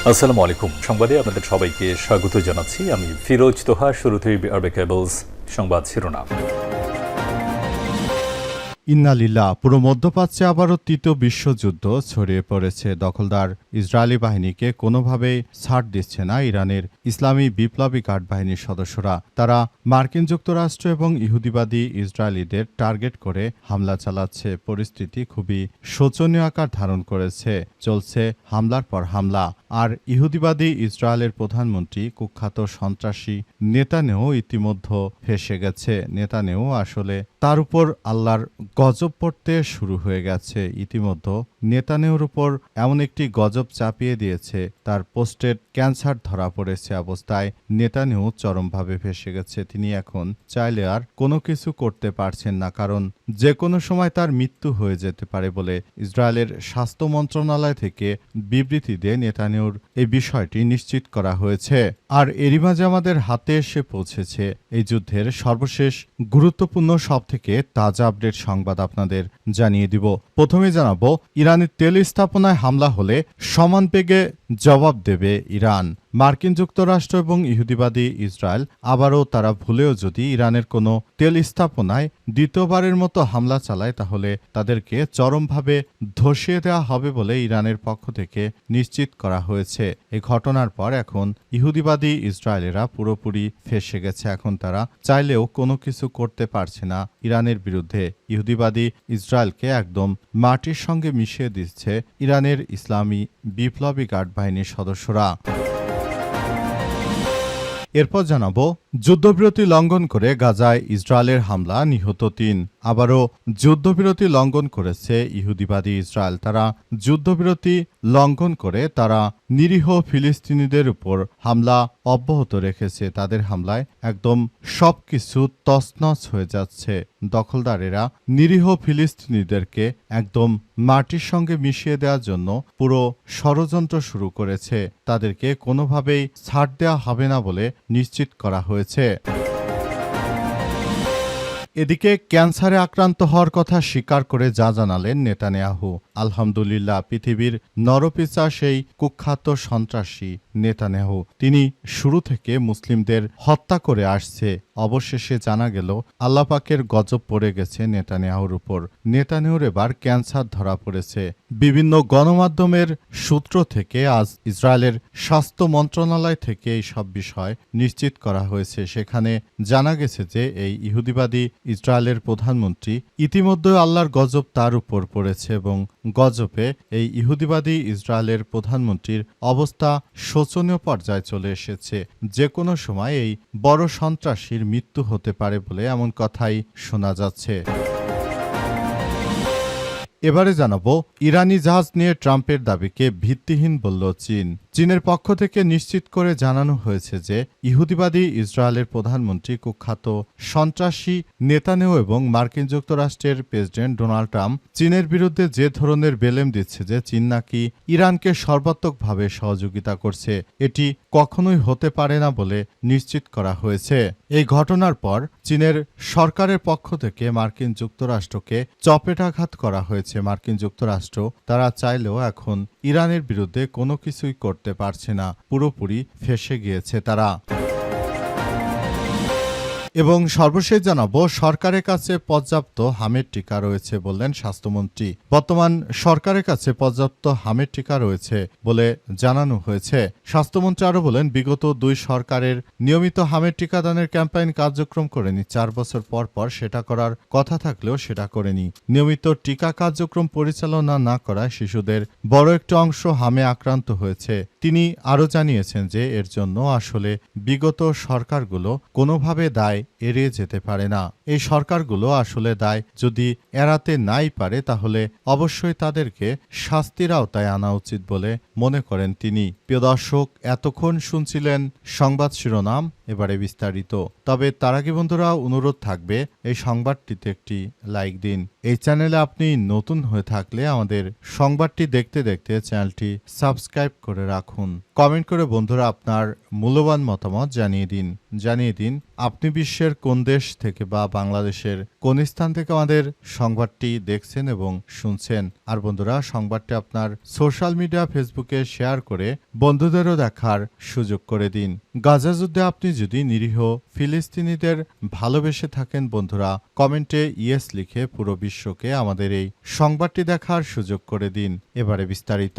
আসসালামু আলাইকুম। সংবাদে আপনাদের সবাইকে স্বাগত জানাচ্ছি। আমি ফিরোজ তোহা। শুরুতেই আরবে কেবলস সংবাদ শিরোনাম। ইন্না লিল্লাহ। পুরো মধ্যপ্রাচ্যে আবারও তৃতীয় বিশ্বযুদ্ধ ছড়িয়ে পড়েছে। দখলদার ইসরায়েলি বাহিনীকে কোনোভাবেই ছাড় দিচ্ছে না ইরানের ইসলামী বিপ্লবী গার্ড বাহিনীর সদস্যরা। তারা মার্কিন যুক্তরাষ্ট্র এবং ইহুদিবাদী ইসরায়েলিদের টার্গেট করে হামলা চালাচ্ছে। পরিস্থিতি খুবই শোচনীয় আকার ধারণ করেছে। চলছে হামলার পর হামলা। আর ইহুদিবাদী ইসরায়েলের প্রধানমন্ত্রী কুখ্যাত সন্ত্রাসী নেতানেও ইতিমধ্যে ফেঁসে গেছে। নেতানেও আসলে তার উপর আল্লাহর গজব পড়তে শুরু হয়ে গেছে। ইতিমধ্যে নেতানেহুর উপর এমন একটি গজব চাপিয়ে দিয়েছে, তার পোস্টেড ক্যান্সার ধরা পড়েছে অবস্থায় নেতানেহু চরমভাবে ফেঁসে গেছে। তিনি এখন চাইলে আর কোনো কিছু করতে পারছেন না, কারণ যে কোনো সময় তার মৃত্যু হয়ে যেতে পারে বলে ইসরায়েলের স্বাস্থ্য মন্ত্রণালয় থেকে বিবৃতি দিয়ে নেতানেহুর এই বিষয়টি নিশ্চিত করা হয়েছে। আর এরই মাঝে আমাদের হাতে এসে পৌঁছেছে এই যুদ্ধের সর্বশেষ গুরুত্বপূর্ণ সবথেকে তাজা আপডেট সংবাদ আপনাদের জানিয়ে দিব। প্রথমে জানাবো, ইরানের তেল স্থাপনায় হামলা হলে সমান বেগে জবাব দেবে ইরান। মার্কিন যুক্তরাষ্ট্র এবং ইহুদিবাদী ইসরায়েল আবারও তারা ভুলেও যদি ইরানের কোনো তেল স্থাপনায় দ্বিতীয়বারের মতো হামলা চালায়, তাহলে তাদেরকে চরমভাবে ধসিয়ে দেওয়া হবে বলে ইরানের পক্ষ থেকে নিশ্চিত করা হয়েছে। এই ঘটনার পর এখন ইহুদিবাদী ইসরায়েলেরা পুরোপুরি ফেঁসে গেছে। এখন তারা চাইলেও কোনো কিছু করতে পারছে না ইরানের বিরুদ্ধে। ইহুদিবাদী ইসরায়েলকে একদম মাটির সঙ্গে মিশিয়ে দিচ্ছে ইরানের ইসলামী বিপ্লবী গার্ড বাহিনীর সদস্যরা। এরপর জানাবো, যুদ্ধবিরতি লঙ্ঘন করে গাজায় ইসরায়েলের হামলা, নিহত ৩। আবারও যুদ্ধবিরতি লঙ্ঘন করেছে ইহুদিবাদী ইসরায়েল। তারা যুদ্ধবিরতি লঙ্ঘন করে তারা নিরীহ ফিলিস্তিনিদের উপর হামলা অব্যাহত রেখেছে। তাদের হামলায় একদম সবকিছু তছনছ হয়ে যাচ্ছে। দখলদারেরা নিরীহ ফিলিস্তিনিদেরকে একদম মাটির সঙ্গে মিশিয়ে দেওয়ার জন্য পুরো ষড়যন্ত্র শুরু করেছে। তাদেরকে কোনোভাবেই ছাড় দেওয়া হবে না বলে নিশ্চিত করা হয়েছে। এদিকে ক্যান্সারে আক্রান্ত হওয়ার কথা স্বীকার করে যা জানালেন নেতানিয়াহু। আলহামদুলিল্লাহ, পৃথিবীর নরপিচা সেই কুখ্যাত সন্ত্রাসী নেতানিয়াহু, তিনি শুরু থেকে মুসলিমদের হত্যা করে আসছে। অবশেষে জানা গেল আল্লাহ পাকের গজব পড়ে গেছে নেতানিয়াহুর উপর। নেতানিয়াহুর এবার ক্যান্সার ধরা পড়েছে। বিভিন্ন গণমাধ্যমের সূত্র থেকে আজ ইসরায়েলের স্বাস্থ্য মন্ত্রণালয় থেকে এই সব বিষয় নিশ্চিত করা হয়েছে। সেখানে জানা গেছে যে এই ইহুদিবাদী ইসরায়েলের প্রধানমন্ত্রী ইতিমধ্যে আল্লাহর গজব তার উপর পড়েছে এবং গজবে এই ইহুদিবাদী ইসরায়েলের প্রধানমন্ত্রীর অবস্থা শোচনীয় পর্যায়ে চলে এসেছে। যে কোনো সময় এই বড় সন্ত্রাসীর মৃত্যু হতে পারে বলে এমন কথাই শোনা যাচ্ছে। এবারে জানাবো, ইরানি জাহাজ নিয়ে ট্রাম্পের দাবিকে ভিত্তিহীন বলল চীন। চীনের পক্ষ থেকে নিশ্চিত করে জানানো হয়েছে যে ইহুদিবাদী ইসরায়েলের প্রধানমন্ত্রী কুখ্যাত সন্ত্রাসী নেতানিয়াহু এবং মার্কিন যুক্তরাষ্ট্রের প্রেসিডেন্ট ডোনাল্ড ট্রাম্প চীনের বিরুদ্ধে যে ধরনের বেলেম দিচ্ছে যে চীন নাকি ইরানকে সর্বাত্মকভাবে সহযোগিতা করছে, এটি কখনোই হতে পারে না বলে নিশ্চিত করা হয়েছে। এই ঘটনার পর চীনের সরকারের পক্ষ থেকে মার্কিন যুক্তরাষ্ট্রকে চপেটাঘাত করা হয়েছে। মার্কিন যুক্তরাষ্ট্র তারা চাইলেও এখন ইরানের বিরুদ্ধে কোনো কিছুই করতে পারছে না, পুরোপুরি ফেঁসে গিয়েছে তারা। এবং সর্বশেষ জানাবো, সরকারের কাছে পর্যাপ্ত হামের টিকা রয়েছে বললেন স্বাস্থ্যমন্ত্রী। বর্তমান সরকারের কাছে পর্যাপ্ত হামের টিকা রয়েছে বলে জানানো হয়েছে। স্বাস্থ্যমন্ত্রী আরও বলেন, বিগত 2 সরকারের নিয়মিত হামের টিকাদানের ক্যাম্পেইন কার্যক্রম করেনি। 4 বছর পর পর সেটা করার কথা থাকলেও সেটা করেনি। নিয়মিত টিকা কার্যক্রম পরিচালনা না করায় শিশুদের বড় একটি অংশ হামে আক্রান্ত হয়েছে। তিনি আরও জানিয়েছেন যে এর জন্য আসলে বিগত সরকারগুলো কোনোভাবে দায় এড়িয়ে যেতে পারে না। এই সরকারগুলো আসলে দায় যদি এড়াতে নাই পারে, তাহলে অবশ্যই তাদেরকে শাস্তির আওতায় আনা উচিত বলে মনে করেন তিনি। প্রিয় দর্শক, এতক্ষণ শুনছিলেন সংবাদ শিরোনাম, এবারে বিস্তারিত। তবে তার আগে বন্ধুরা অনুরোধ থাকবে, এই সংবাদটিতে একটি লাইক দিন। এই চ্যানেলে আপনি নতুন হয়ে থাকলে আমাদের সংবাদটি দেখতে দেখতে চ্যানেলটি সাবস্ক্রাইব করে রাখুন। রাখুন। কমেন্ট করে বন্ধুরা আপনার মূল্যবান মতামত জানিয়ে দিন আপনি বিশ্বের কোন দেশ থেকে বা বাংলাদেশের কোন স্থান থেকে আমাদের সংবাদটি দেখছেন এবং শুনছেন। আর বন্ধুরা, সংবাদটি আপনার সোশ্যাল মিডিয়া ফেসবুকে শেয়ার করে বন্ধুদেরও দেখার সুযোগ করে দিন। গাজা যুদ্ধে আপনি যদি নিরীহ ফিলিস্তিনিদের ভালোবেসে থাকেন বন্ধুরা, কমেন্টে ইয়েস লিখে পুরো বিশ্বকে আমাদের এই সংবাদটি দেখার সুযোগ করে দিন। এবারে বিস্তারিত।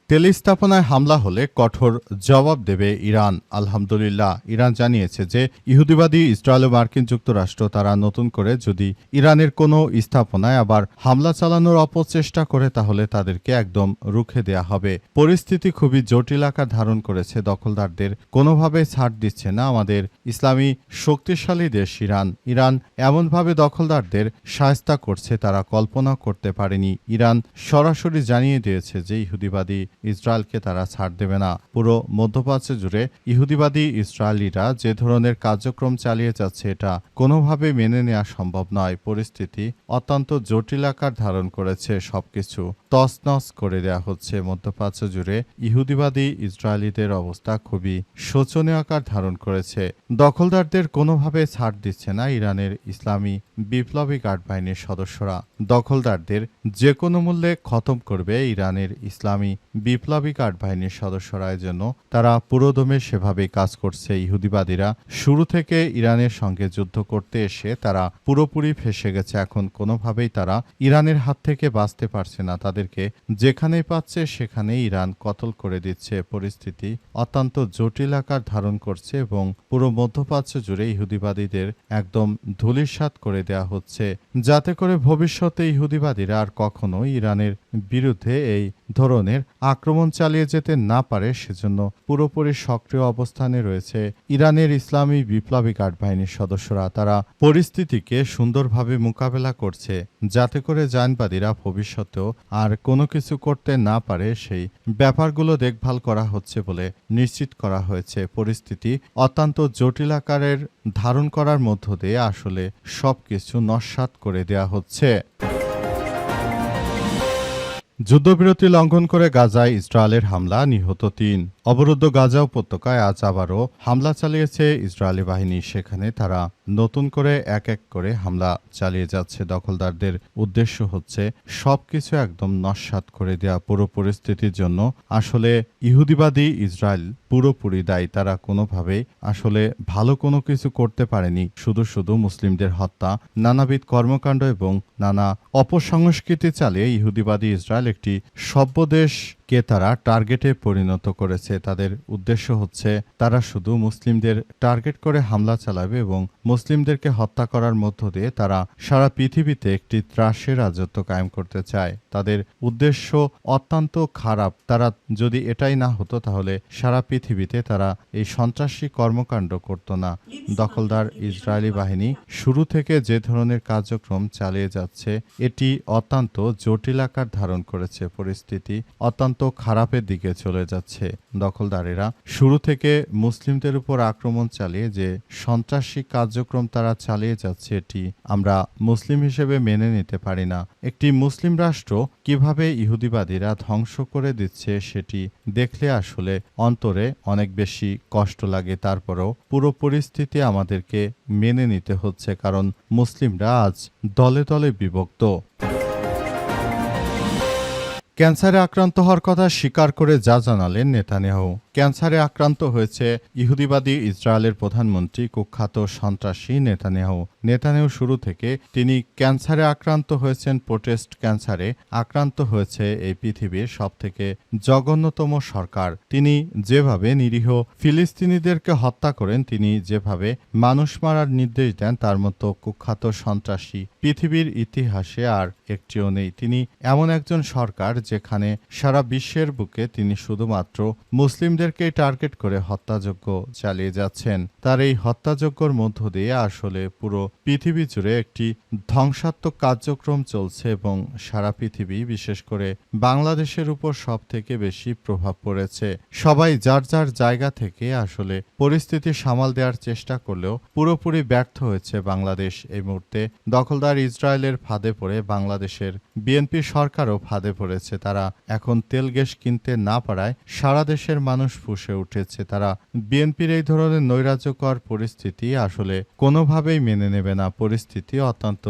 তেল স্থাপনায় হামলা হলে কঠোর জবাব দেবে ইরান। আলহামদুলিল্লাহ, ইরান জানিয়েছে যে ইহুদিবাদী ইসরায়েল ও মার্কিন যুক্তরাষ্ট্র তারা নতুন করে যদি ইরানের কোনো স্থাপনায় আবার হামলা চালানোর অপচেষ্টা করে তাহলে তাদেরকে একদম রুখে দেয়া হবে। পরিস্থিতি খুবই জটিল আকার ধারণ করেছে। দখলদারদের কোনোভাবে ছাড় দিচ্ছে না আমাদের ইসলামী শক্তিশালী দেশ ইরান। ইরান এমনভাবে দখলদারদের শায়েস্তা করছে তারা কল্পনা করতে পারেনি। ইরান সরাসরি জানিয়ে দিয়েছে যে ইহুদিবাদী ইসরায়েলকে তারা ছাড় দেবে না। পুরো মধ্যপ্রাচ্য জুড়ে ইহুদিবাদী ইসরায়েলিরা যে ধরনের কার্যক্রম চালিয়ে যাচ্ছে এটা কোনোভাবে মেনে নেওয়া সম্ভব নয়। পরিস্থিতি অত্যন্ত জটিল আকার ধারণ করেছে। সবকিছু তছনছ করে দেয়া হচ্ছে। মধ্যপ্রাচ্য জুড়ে ইহুদিবাদী ইসরায়েলিদের অবস্থা খুবই শোচনীয় আকার ধারণ করেছে। দখলদারদের কোনোভাবে ছাড় দিচ্ছে না ইরানের ইসলামী বিপ্লবী গার্ড বাহিনীর সদস্যরা। দখলদারদের যে কোনো মূল্যে খতম করবে ইরানের ইসলামী বিপ্লবী গার্ড বাহিনীর সদস্যরা। জন্য তারা পুরোদমে সেভাবেই কাজ করছে। ইহুদিবাদীরা শুরু থেকে ইরানের সঙ্গে যুদ্ধ করতে এসে তারা পুরোপুরি ফেঁসে গেছে। এখন কোনোভাবেই তারা ইরানের হাত থেকে বাঁচতে পারছে না। তাদেরকে যেখানেই পাচ্ছে সেখানেই ইরান কতল করে দিচ্ছে। পরিস্থিতি অত্যন্ত জটিল আকার ধারণ করছে এবং পুরো মধ্যপ্রাচ্য জুড়ে ইহুদিবাদীদের একদম ধূলিসাৎ করে দেয়া হচ্ছে, যাতে করে ভবিষ্যতে ইহুদিবাদীরা আর কখনো ইরানের বিরুদ্ধে এই ধরনের আক্রমণ চালিয়ে যেতে না পারে। সেজন্য পুরোপুরি সক্রিয় অবস্থানে রয়েছে ইরানের ইসলামী বিপ্লবী গার্ড বাহিনীর সদস্যরা। তারা পরিস্থিতিকে সুন্দরভাবে মোকাবেলা করছে, যাতে করে জায়নবাদীরা ভবিষ্যতেও আর কোনো কিছু করতে না পারে সেই ব্যাপারগুলো দেখভাল করা হচ্ছে বলে নিশ্চিত করা হয়েছে। পরিস্থিতি অত্যন্ত জটিল আকারের ধারণ করার মধ্য দিয়ে আসলে সবকিছু নস্যাৎ করে দেয়া হচ্ছে। যুদ্ধবিরতি লঙ্ঘন করে গাজায় ইসরায়েলের হামলা, নিহত ৩। অবরুদ্ধ গাজা উপত্যকায় আজ আবারও হামলা চালিয়েছে ইসরায়েলি বাহিনী। সেখানে তারা নতুন করে এক এক করে হামলা চালিয়ে যাচ্ছে। দখলদারদের উদ্দেশ্য হচ্ছে সবকিছু একদম নস্যাৎ করে দেয়া। পুরো পরিস্থিতির জন্য আসলে ইহুদিবাদী ইসরায়েল পুরোপুরি দায়ী। তারা কোনোভাবেই আসলে ভালো কোনো কিছু করতে পারেনি। শুধু মুসলিমদের হত্যা, নানাবিধ কর্মকাণ্ড এবং নানা অপসংস্কৃতি চালিয়ে ইহুদিবাদী ইসরায়েল একটি সভ্য দেশকে তারা টার্গেটে পরিণত করেছে। তাদের উদ্দেশ্য হচ্ছে তারা শুধু মুসলিমদের টার্গেট করে হামলা চালাবে এবং মুসলিমদেরকে হত্যা করার মধ্য দিয়ে তারা সারা পৃথিবীতে একটি ত্রাসের রাজত্ব কায়েম করতে চায়। তাদের উদ্দেশ্য অত্যন্ত খারাপ। তারা যদি এটাই না হতো তাহলে সারা পৃথিবীতে তারা এই সন্ত্রাসী কর্মকাণ্ড করত না। দখলদার ইসরায়েলি বাহিনী শুরু থেকে যে ধরনের কার্যক্রম চালিয়ে যাচ্ছে এটি অত্যন্ত জটিল আকার ধারণ করেছে। পরিস্থিতি অত্যন্ত খারাপের দিকে চলে যাচ্ছে। দখলদারেরা শুরু থেকে মুসলিমদের উপর আক্রমণ চালিয়ে যে সন্ত্রাসী কার্যক্রম তারা চালিয়ে যাচ্ছে এটি আমরা মুসলিম হিসেবে মেনে নিতে পারি না। একটি মুসলিম রাষ্ট্র কিভাবে ইহুদিবাদীরা ধ্বংস করে দিচ্ছে সেটি দেখলে আসলে অন্তরে অনেক বেশি কষ্ট লাগে। তারপরেও পুরো পরিস্থিতি আমাদেরকে মেনে নিতে হচ্ছে, কারণ মুসলিমরা আজ দলে দলে বিভক্ত। ক্যান্সারে আক্রান্ত হওয়ার কথা স্বীকার করে যা জানালেন নেতানিয়াহু। ক্যান্সারে আক্রান্ত হয়েছে ইহুদিবাদী ইসরায়েলের প্রধানমন্ত্রী কুখ্যাত সন্ত্রাসী নেতানিয়াহু। নেতানিয়াহু শুরু থেকে তিনি ক্যান্সারে আক্রান্ত হয়েছেন। প্রোটেস্ট ক্যান্সারে আক্রান্ত হয়েছে এই পৃথিবীর সবথেকে জঘন্যতম সরকার। তিনি যেভাবে নিরীহ ফিলিস্তিনিদেরকে হত্যা করেন, তিনি যেভাবে মানুষ মারার নির্দেশ দেন, তার মতো কুখ্যাত সন্ত্রাসী পৃথিবীর ইতিহাসে আর একটিও নেই। তিনি এমন একজন সরকার যেখানে সারা বিশ্বের বুকে তিনি শুধুমাত্র মুসলিমদের মুসলিমদেরকেই টার্গেট করে হত্যাযজ্ঞ চালিয়ে যাচ্ছেন। তার এই হত্যাযজ্ঞর মধ্য দিয়ে আসলে পুরো পৃথিবী জুড়ে একটি ধ্বংসাত্মক কার্যক্রম চলছে এবং সারা পৃথিবী, বিশেষ করে বাংলাদেশের উপর সবথেকে বেশি প্রভাব পড়েছে। সবাই যার যার জায়গা থেকে আসলে পরিস্থিতি সামাল দেওয়ার চেষ্টা করলেও পুরোপুরি ব্যর্থ হয়েছে বাংলাদেশ। এই মুহূর্তে দখলদার ইসরায়েলের ফাঁদে পড়ে বাংলাদেশের বিএনপি সরকারও ফাঁদে পড়েছে। তারা এখন তেল গ্যাস কিনতে না পারায় সারা দেশের মানুষ ফুঁসে উঠেছে। তারা বিএনপির এই ধরনের নৈরাজ্যকর পরিস্থিতি আসলে কোনোভাবেই মেনে নেবে না। পরিস্থিতি অত্যন্ত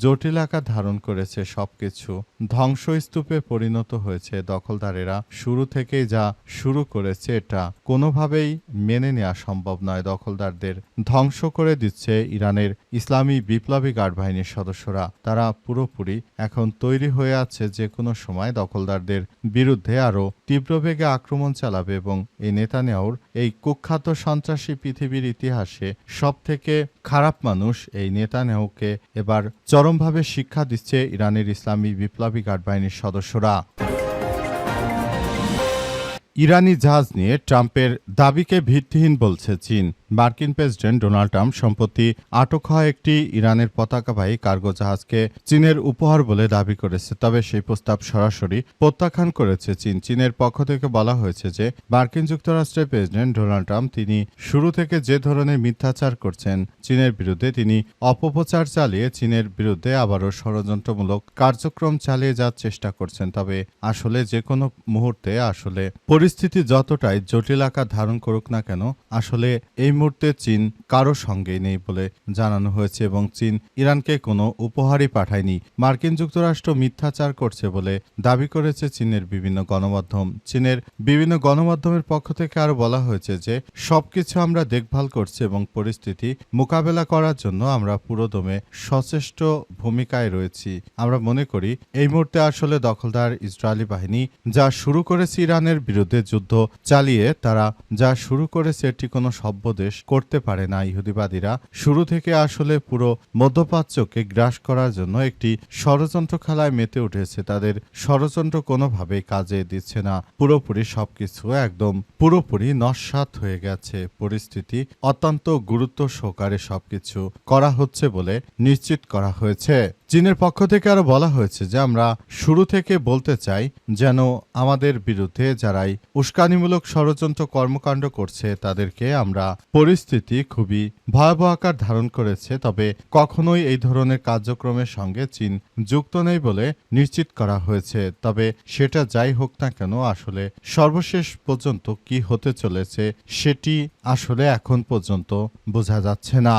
জটিল আকার ধারণ করেছে, সবকিছু ধ্বংসস্তূপে পরিণত হয়েছে। দখলদারেরা শুরু থেকেই যা শুরু করেছে এটা কোনোভাবেই মেনে নেওয়া সম্ভব নয়। দখলদারদের ধ্বংস করে দিচ্ছে ইরানের ইসলামী বিপ্লবী গার্ড বাহিনীর সদস্যরা। তারা পুরোপুরি এখন তৈরি হয়ে আছে যে কোনো সময় দখলদারদের বিরুদ্ধে আরও তীব্রবেগে আক্রমণ চালাবে এবং এই নেতানিয়াহুর এই কুখ্যাত সন্ত্রাসী পৃথিবীর ইতিহাসে সবথেকে খারাপ মানুষ এই নেতানিয়াহুকে এবার চরমভাবে শিক্ষা দিচ্ছে ইরানের ইসলামী বিপ্লবী গার্ড বাহিনীর সদস্যরা। ইরানি জাহাজ নিয়ে ট্রাম্পের দাবিকে ভিত্তিহীন বলছে চীন। মার্কিন প্রেসিডেন্ট ডোনাল্ড ট্রাম্প সম্প্রতি আটক হওয়া একটি ইরানের পতাকাবাহী কার্গো জাহাজকে চীনের উপহার বলে দাবি করেছে। তবে সেই প্রস্তাব সরাসরি প্রত্যাখ্যান করেছে চীন। চীনের পক্ষ থেকে বলা হয়েছে যে মার্কিন যুক্তরাষ্ট্রের প্রেসিডেন্ট ডোনাল্ড ট্রাম্প তিনি শুরু থেকে যে ধরনের মিথ্যাচার করছেন চীনের বিরুদ্ধে, তিনি অপপ্রচার চালিয়ে চীনের বিরুদ্ধে আবারও ষড়যন্ত্রমূলক কার্যক্রম চালিয়ে যাওয়ার চেষ্টা করছেন। তবে আসলে যে কোনো মুহূর্তে আসলে পরিস্থিতি যতটাই জটিল আকার ধারণ করুক না কেন, আসলে এই মুহূর্তে চীন কারো সঙ্গেই নেই বলে জানানো হয়েছে এবং চীন ইরানকে কোনো উপহারই পাঠায়নি। মার্কিন যুক্তরাষ্ট্র মিথ্যাচার করছে বলে দাবি করেছে চীনের বিভিন্ন গণমাধ্যম। চীনের বিভিন্ন গণমাধ্যমের পক্ষ থেকে আরো বলা হয়েছে যে সবকিছু আমরা দেখভাল করছি এবং পরিস্থিতি মোকাবেলা করার জন্য আমরা পুরোদমে সচেষ্ট ভূমিকায় রয়েছি। আমরা মনে করি এই মুহূর্তে আসলে দখলদার ইসরায়েলি বাহিনী যা শুরু করেছে ইরানের বিরুদ্ধে যুদ্ধ চালিয়ে, তারা যা শুরু করেছে এটি কোনো সভ্য দেশ করতে পারে না। ইহুদিবাদীরা শুরু থেকে আসলে পুরো মধ্যপ্রাচ্যকে গ্রাস করার জন্য একটি ষড়যন্ত্র খেলায় মেতে উঠেছে। তাদের ষড়যন্ত্র কোনোভাবেই কাজে দিচ্ছে না। পুরোপুরি সবকিছু একদম পুরোপুরি নস্যাৎ হয়ে গেছে। পরিস্থিতি অত্যন্ত গুরুত্ব সহকারে সবকিছু করা হচ্ছে বলে নিশ্চিত করা হয়েছে। চীনের পক্ষ থেকে আরো বলা হয়েছে যে আমরা শুরু থেকে বলতে চাই যেন আমাদের বিরুদ্ধে যারাই উস্কানিমূলক ষড়যন্ত্র কর্মকাণ্ড করছে তাদেরকে আমরা, পরিস্থিতি খুবই ভয়াবহ আকার ধারণ করেছে, তবে কখনোই এই ধরনের কার্যক্রমের সঙ্গে চীন যুক্ত নেই বলে নিশ্চিত করা হয়েছে। তবে সেটা যাই হোক না কেন, আসলে সর্বশেষ পর্যন্ত কি হতে চলেছে সেটি আসলে এখন পর্যন্ত বোঝা যাচ্ছে না।